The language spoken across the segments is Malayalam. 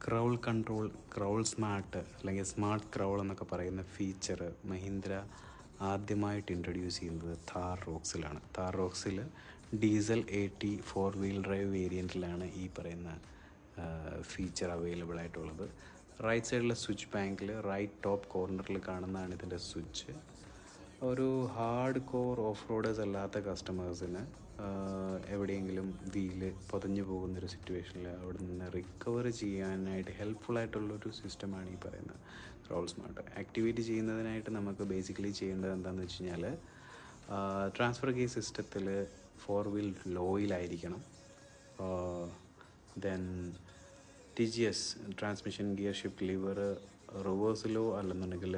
ക്രൗൾ കൺട്രോൾ, ക്രൗൾ സ്മാർട്ട് അല്ലെങ്കിൽ സ്മാർട്ട് ക്രൗൾ എന്നൊക്കെ പറയുന്ന ഫീച്ചർ മഹീന്ദ്ര ആദ്യമായിട്ട് ഇൻട്രൊഡ്യൂസ് ചെയ്യുന്നത് ഥാർ റോക്സിലാണ്. ഥാർ റോക്സിൽ ഡീസൽ 80 ഫോർ വീൽ ഡ്രൈവ് വേരിയൻറ്റിലാണ് ഈ പറയുന്ന ഫീച്ചർ അവൈലബിൾ ആയിട്ടുള്ളത്. റൈറ്റ് സൈഡിലെ സ്വിച്ച് ബാങ്കിൽ റൈറ്റ് ടോപ്പ് കോർണറിൽ കാണുന്നതാണ് ഇതിൻ്റെ സ്വിച്ച്. ഒരു ഹാർഡ് കോർ ഓഫ് റോഡേഴ്സ് അല്ലാത്ത കസ്റ്റമേഴ്സിന് എവിടെയെങ്കിലും വീല് പൊതഞ്ഞു പോകുന്നൊരു സിറ്റുവേഷനിൽ അവിടെ നിന്ന് റിക്കവർ ചെയ്യാനായിട്ട് ഹെൽപ്ഫുള്ളായിട്ടുള്ളൊരു സിസ്റ്റമാണ് ഈ പറയുന്നത് ക്രൗൾ സ്മാർട്ട്. ആക്ടിവേറ്റ് ചെയ്യുന്നതിനായിട്ട് നമുക്ക് ബേസിക്കലി ചെയ്യേണ്ടത് എന്താണെന്ന് വെച്ച് കഴിഞ്ഞാൽ ട്രാൻസ്ഫർ കീ സിസ്റ്റത്തിൽ 4 വീൽ ലോയിലായിരിക്കണം. Then TGS transmission gear shift lever റിവേഴ്സിലോ അല്ലെന്നുണ്ടെങ്കിൽ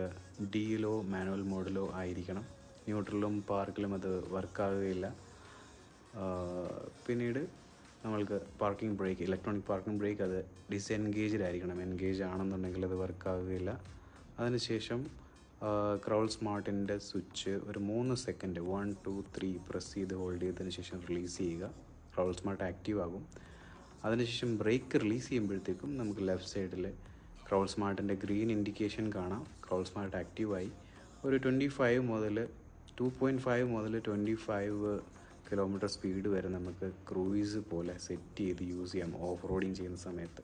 ഡിയിലോ മാനുവൽ മോഡിലോ ആയിരിക്കണം. ന്യൂട്രലും പാർക്കിലും അത് വർക്കാകുകയില്ല. പിന്നീട് നമ്മൾക്ക് parking brake, electronic parking brake അത് ഡിസെൻഗേജ്ഡ് ആയിരിക്കണം. എൻഗേജ് ആണെന്നുണ്ടെങ്കിൽ അത് വർക്കാകുകയില്ല. അതിനുശേഷം ക്രൗൾ സ്മാർട്ടിൻ്റെ സ്വിച്ച് ഒരു 3 സെക്കൻഡ് 1 2 3 പ്രസ് ചെയ്ത് ഹോൾഡ് ചെയ്തതിന് ശേഷം റിലീസ് ചെയ്യുക. ക്രൗൾ സ്മാർട്ട് ആക്റ്റീവ് ആകും. അതിനുശേഷം ബ്രേക്ക് റിലീസ് ചെയ്യുമ്പോഴത്തേക്കും നമുക്ക് ലെഫ്റ്റ് സൈഡിൽ ക്രൗൾ സ്മാർട്ടിൻ്റെ ഗ്രീൻ ഇൻഡിക്കേഷൻ കാണാം. ക്രൗൾ സ്മാർട്ട് ആക്റ്റീവായി. ഒരു 2.5 മുതൽ 25 കിലോമീറ്റർ സ്പീഡ് വരെ നമുക്ക് ക്രൂയിസ് പോലെ സെറ്റ് ചെയ്ത് യൂസ് ചെയ്യാം ഓഫ് റോഡിങ് ചെയ്യുന്ന സമയത്ത്.